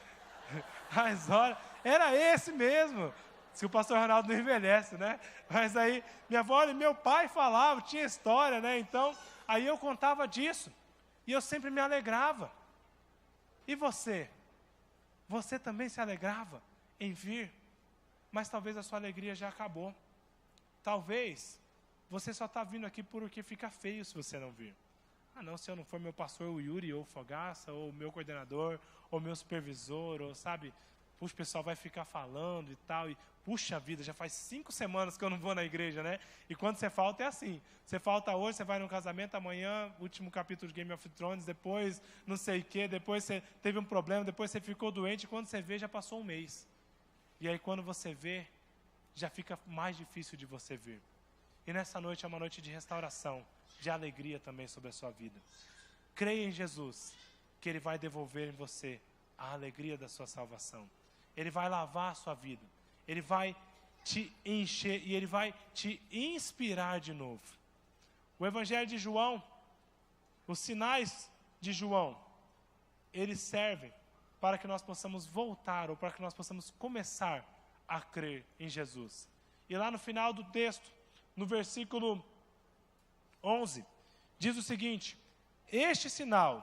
Mas olha, era esse mesmo, se o pastor Ronaldo não envelhece, né? Mas aí, minha avó, olha, meu pai falava, tinha história, né? Então, aí eu contava disso, e eu sempre me alegrava. E você? Você também se alegrava em vir, mas talvez a sua alegria já acabou. Talvez você só está vindo aqui porque fica feio se você não vir. Ah, não, se eu não for meu pastor, o Yuri, ou o Fogaça, ou o meu coordenador, ou meu supervisor, ou sabe, puxa, o pessoal vai ficar falando e tal, e puxa vida, já faz 5 semanas que eu não vou na igreja, né? E quando você falta é assim, você falta hoje, você vai num casamento, amanhã, último capítulo de Game of Thrones, depois não sei o quê, depois você teve um problema, depois você ficou doente, e quando você vê, já passou um mês. E aí quando você vê, já fica mais difícil de você vir. E nessa noite é uma noite de restauração, de alegria também sobre a sua vida. Creia em Jesus, que Ele vai devolver em você a alegria da sua salvação. Ele vai lavar a sua vida. Ele vai te encher e Ele vai te inspirar de novo. O Evangelho de João, os sinais de João, eles servem para que nós possamos voltar, ou para que nós possamos começar a crer em Jesus. E lá no final do texto, no versículo 11, diz o seguinte: este sinal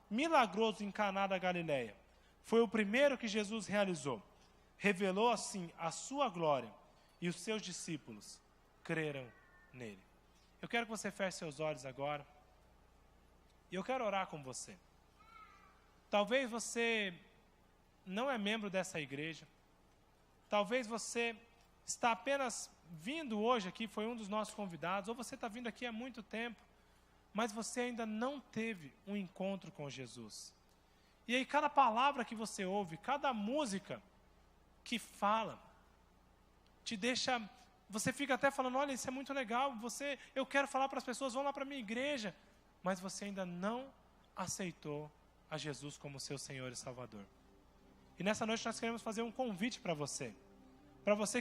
milagroso em Caná da Galileia foi o primeiro que Jesus realizou. Revelou assim a sua glória, e os seus discípulos creram nele. Eu quero que você feche seus olhos agora, e eu quero orar com você. Talvez você não é membro dessa igreja, talvez você está apenas vindo hoje aqui, foi um dos nossos convidados, ou você está vindo aqui há muito tempo, mas você ainda não teve um encontro com Jesus. E aí cada palavra que você ouve, cada música que fala, te deixa, você fica até falando, olha, isso é muito legal, eu quero falar para as pessoas, vão lá para a minha igreja, mas você ainda não aceitou a Jesus como seu Senhor e Salvador. E nessa noite nós queremos fazer um convite para você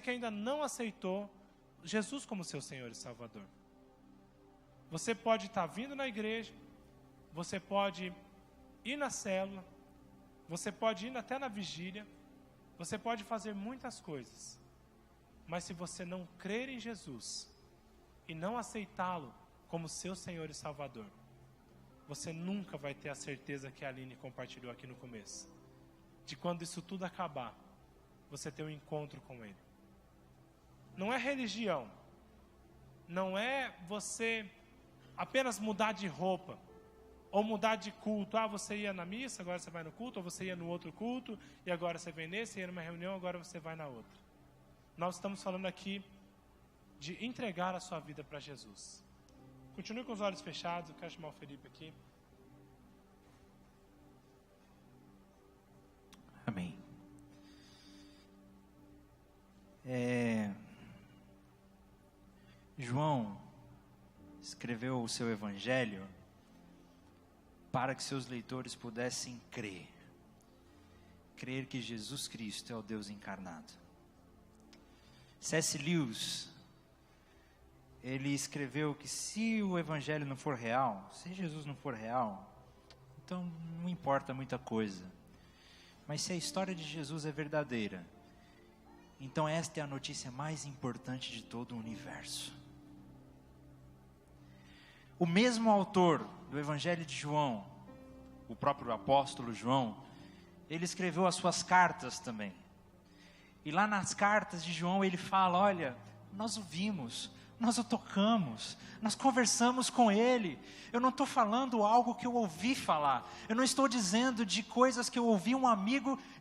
que ainda não aceitou Jesus como seu Senhor e Salvador. Você pode estar vindo na igreja, você pode ir na célula, você pode ir até na vigília, você pode fazer muitas coisas, mas se você não crer em Jesus e não aceitá-lo como seu Senhor e Salvador, você nunca vai ter a certeza que a Aline compartilhou aqui no começo, de quando isso tudo acabar, você ter um encontro com Ele. Não é religião, não é você apenas mudar de roupa, ou mudar de culto. Você ia na missa, agora você vai no culto, ou você ia no outro culto, e agora você vem nesse, ia numa reunião, agora você vai na outra. Nós estamos falando aqui de entregar a sua vida para Jesus. Continue com os olhos fechados, eu quero chamar o Felipe aqui. Amém. João escreveu o seu evangelho para que seus leitores pudessem crer que Jesus Cristo é o Deus encarnado. C.S. Lewis, ele escreveu que se o evangelho não for real, se Jesus não for real, então não importa muita coisa. Mas se a história de Jesus é verdadeira, então esta é a notícia mais importante de todo o universo. O mesmo autor do Evangelho de João, o próprio apóstolo João, ele escreveu as suas cartas também. E lá nas cartas de João ele fala, olha, nós o vimos, nós o tocamos, nós conversamos com ele. Eu não estou falando algo que eu ouvi falar, eu não estou dizendo de coisas que eu ouvi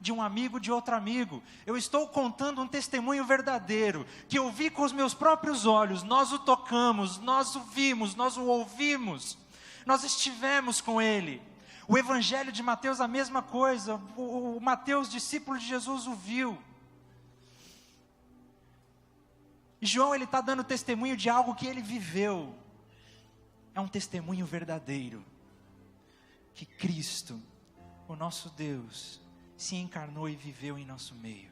de um amigo de outro amigo. Eu estou contando um testemunho verdadeiro, que eu vi com os meus próprios olhos. Nós o tocamos, nós o vimos, nós o ouvimos, nós estivemos com ele. O Evangelho de Mateus a mesma coisa, o Mateus, discípulo de Jesus, o viu. João, ele está dando testemunho de algo que ele viveu. É um testemunho verdadeiro. Que Cristo, o nosso Deus, se encarnou e viveu em nosso meio.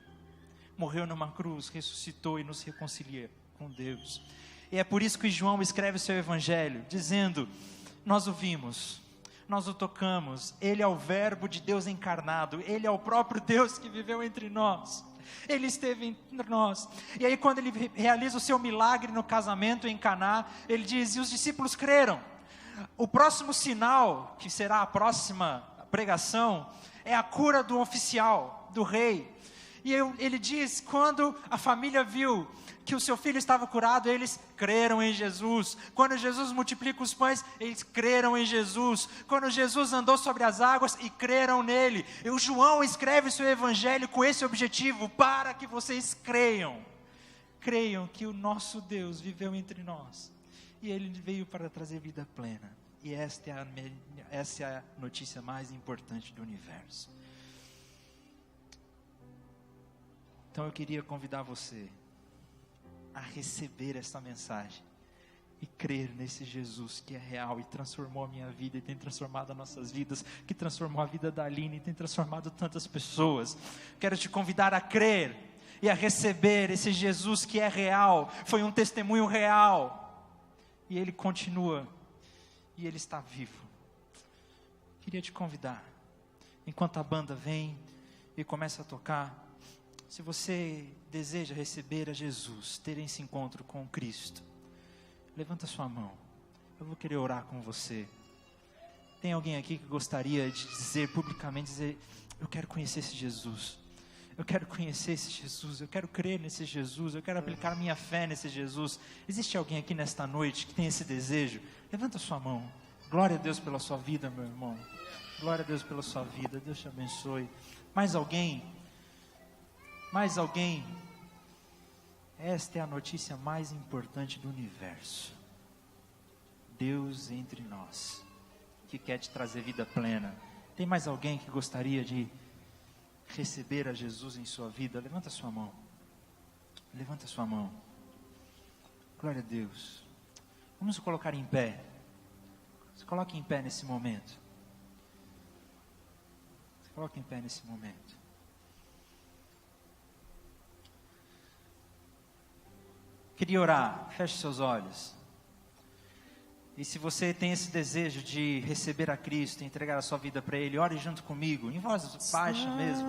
Morreu numa cruz, ressuscitou e nos reconcilia com Deus. E é por isso que João escreve o seu evangelho, dizendo, nós o vimos, nós o tocamos, ele é o verbo de Deus encarnado, ele é o próprio Deus que viveu entre nós. Ele esteve entre nós. E aí quando ele realiza o seu milagre no casamento em Caná, ele diz, e os discípulos creram. O próximo sinal, que será a próxima pregação, é a cura do oficial, do rei. E ele diz, quando a família viu que o seu filho estava curado, eles creram em Jesus. Quando Jesus multiplica os pães, eles creram em Jesus. Quando Jesus andou sobre as águas, e creram nele. E o João escreve o seu evangelho com esse objetivo, para que vocês creiam. Creiam que o nosso Deus viveu entre nós. E ele veio para trazer vida plena. E essa é a notícia mais importante do universo. Então eu queria convidar você a receber essa mensagem e crer nesse Jesus que é real e transformou a minha vida e tem transformado as nossas vidas, que transformou a vida da Aline e tem transformado tantas pessoas. Quero te convidar a crer e a receber esse Jesus que é real, foi um testemunho real e ele continua e ele está vivo. queria te convidar, enquanto a banda vem e começa a tocar, se você deseja receber a Jesus, ter esse encontro com Cristo, levanta sua mão, eu vou querer orar com você. Tem alguém aqui que gostaria de dizer publicamente, eu quero conhecer esse Jesus, eu quero conhecer esse Jesus, eu quero crer nesse Jesus, eu quero aplicar minha fé nesse Jesus. Existe alguém aqui nesta noite que tem esse desejo? Levanta sua mão. Glória a Deus pela sua vida, meu irmão. Glória a Deus pela sua vida, Deus te abençoe. Mais alguém? Mais alguém? Esta é a notícia mais importante do universo. Deus entre nós, que quer te trazer vida plena. Tem mais alguém que gostaria de receber a Jesus em sua vida? Levanta sua mão. Levanta sua mão. Glória a Deus. Vamos nos colocar em pé. Se coloque em pé nesse momento. Se coloque em pé nesse momento. Queria orar. Feche seus olhos. E se você tem esse desejo de receber a Cristo, entregar a sua vida para Ele, ore junto comigo, em voz baixa mesmo.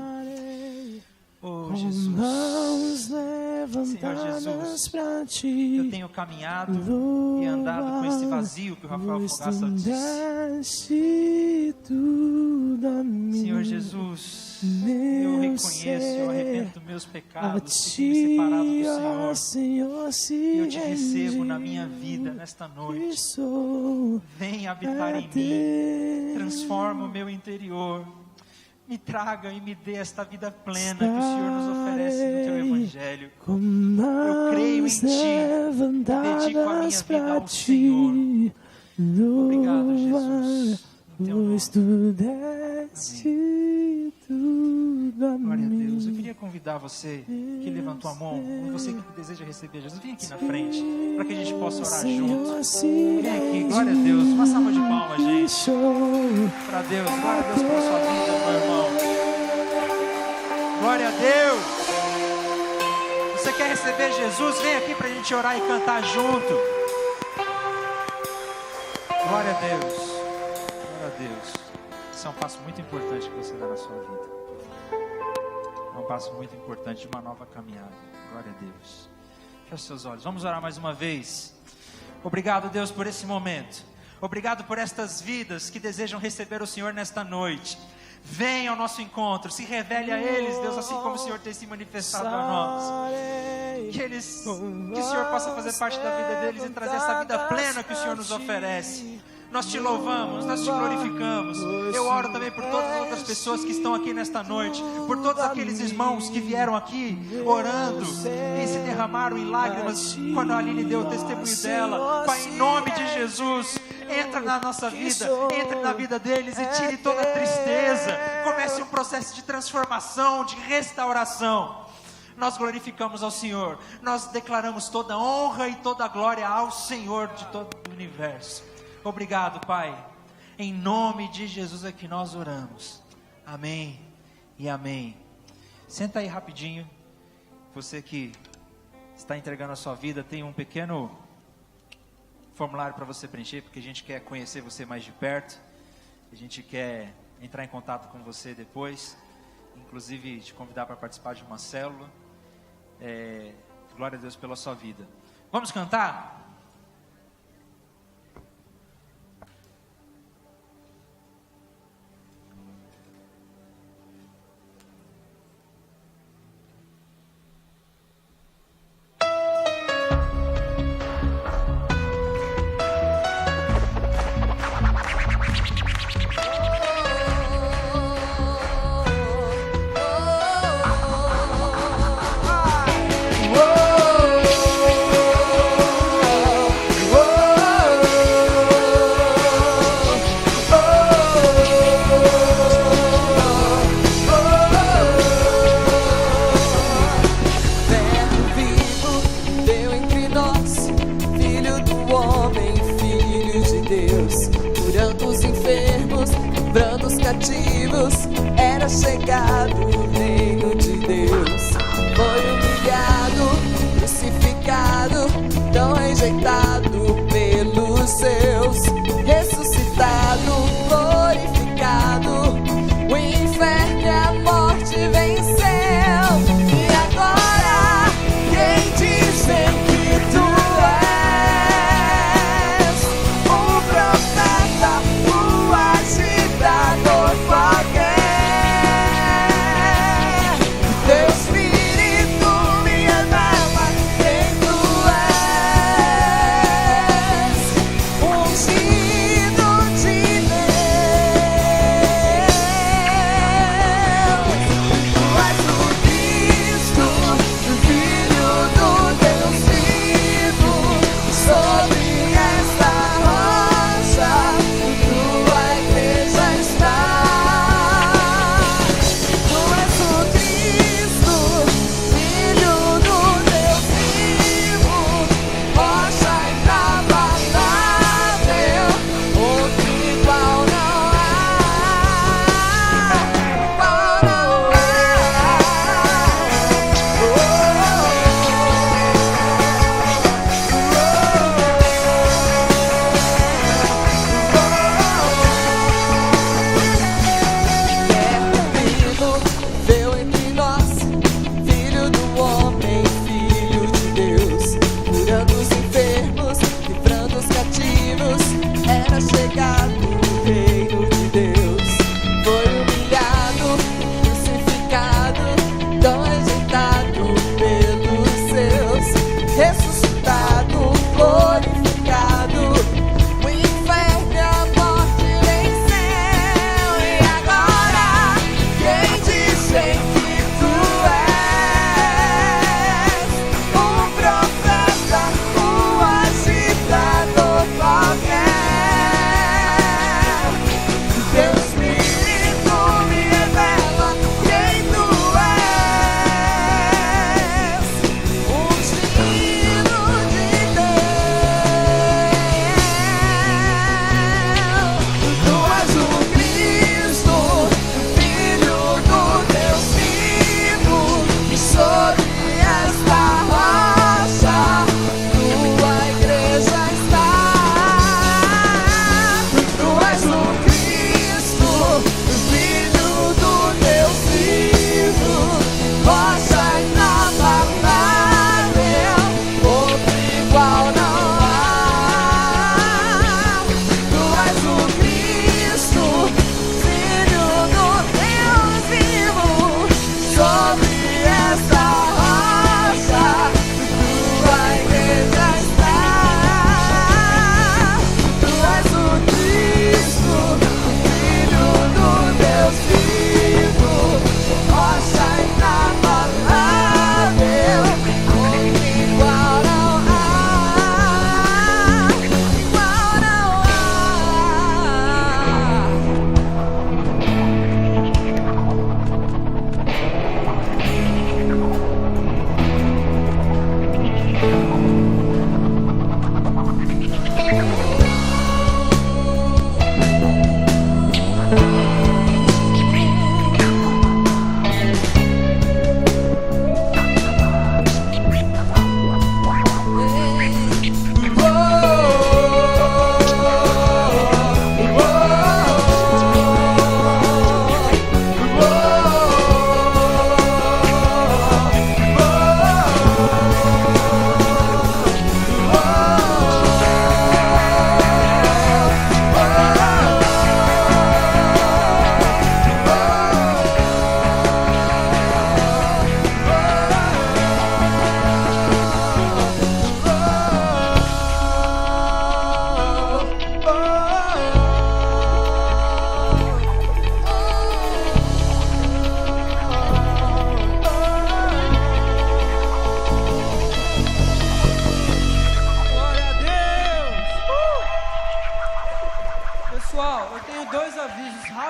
Oh Jesus, Senhor Jesus, eu tenho caminhado e andado com esse vazio que o Rafael Fogaça disse. Senhor Jesus, eu reconheço, eu arrependo dos meus pecados, que tenho me separado do Senhor, e eu te recebo na minha vida nesta noite. Vem habitar em mim, transforma o meu interior, me traga e me dê esta vida plena que o Senhor nos oferece no Teu Evangelho. Eu creio em Ti, dedico a minha vida ao Senhor. Obrigado, Jesus, em Teu nome. Glória a Deus. Eu queria convidar você que levantou a mão, você que deseja receber Jesus, vem aqui na frente, para que a gente possa orar junto. Vem aqui, glória a Deus. Uma salva de palmas, gente. Para Deus, glória a Deus pela sua vida, meu irmão. Glória a Deus. Você quer receber Jesus? Vem aqui para a gente orar e cantar junto. Glória a Deus. Glória a Deus. Esse é um passo muito importante que você dá na sua vida. É um passo muito importante de uma nova caminhada. Glória a Deus. Feche seus olhos. Vamos orar mais uma vez. Obrigado, Deus, por esse momento. Obrigado por estas vidas que desejam receber o Senhor nesta noite. Venha ao nosso encontro. Se revele a eles, Deus, assim como o Senhor tem se manifestado a nós. Que o Senhor possa fazer parte da vida deles e trazer essa vida plena que o Senhor nos oferece. Nós te louvamos, nós te glorificamos. Eu oro também por todas as outras pessoas que estão aqui nesta noite, por todos aqueles irmãos que vieram aqui orando e se derramaram em lágrimas quando a Aline deu o testemunho dela. Pai, em nome de Jesus, entra na nossa vida, entre na vida deles e tire toda a tristeza. Comece um processo de transformação, de restauração. Nós glorificamos ao Senhor, nós declaramos toda honra e toda glória ao Senhor de todo o universo. Obrigado, Pai. Em nome de Jesus é que nós oramos. Amém e amém. Senta aí rapidinho. Você que está entregando a sua vida, tem um pequeno formulário para você preencher, porque a gente quer conhecer você mais de perto. A gente quer entrar em contato com você depois. Inclusive te convidar para participar de uma célula. Glória a Deus pela sua vida. Vamos cantar? Era chegado o reino de Deus. Foi humilhado, crucificado, tão rejeitado pelos seus, ressuscitado, glorificado.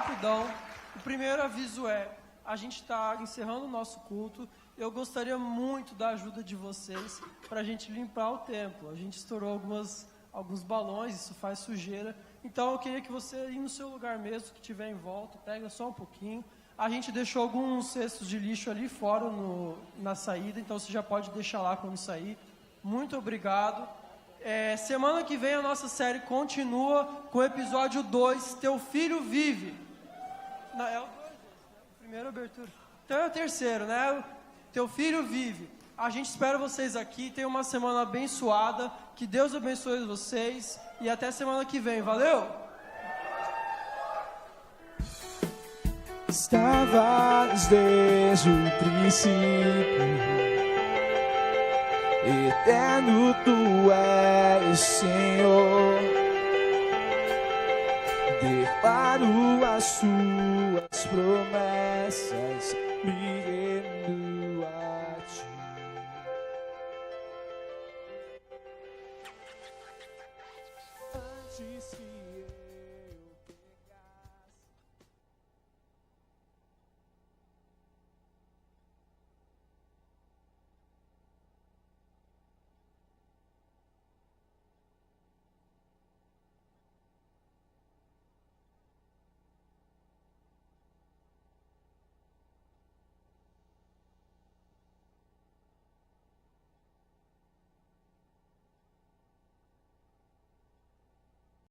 rapidão. O primeiro aviso é, a gente está encerrando o nosso culto. Eu gostaria muito da ajuda de vocês para a gente limpar o templo. A gente estourou alguns balões, isso faz sujeira. Então eu queria que você, ir no seu lugar mesmo, que tiver em volta, pega só um pouquinho. A gente deixou alguns cestos de lixo ali fora na saída, então você já pode deixar lá quando sair. Muito obrigado. Semana que vem a nossa série continua com o episódio 2, Teu Filho Vive. Não, é o 2, primeira abertura. Então é o terceiro, né? Teu Filho Vive. A gente espera vocês aqui, tenha uma semana abençoada, que Deus abençoe vocês e até semana que vem, valeu? Estavas desde o princípio, eterno tu és, Senhor. Declaro as suas promessas, me rendo a ti. Antes que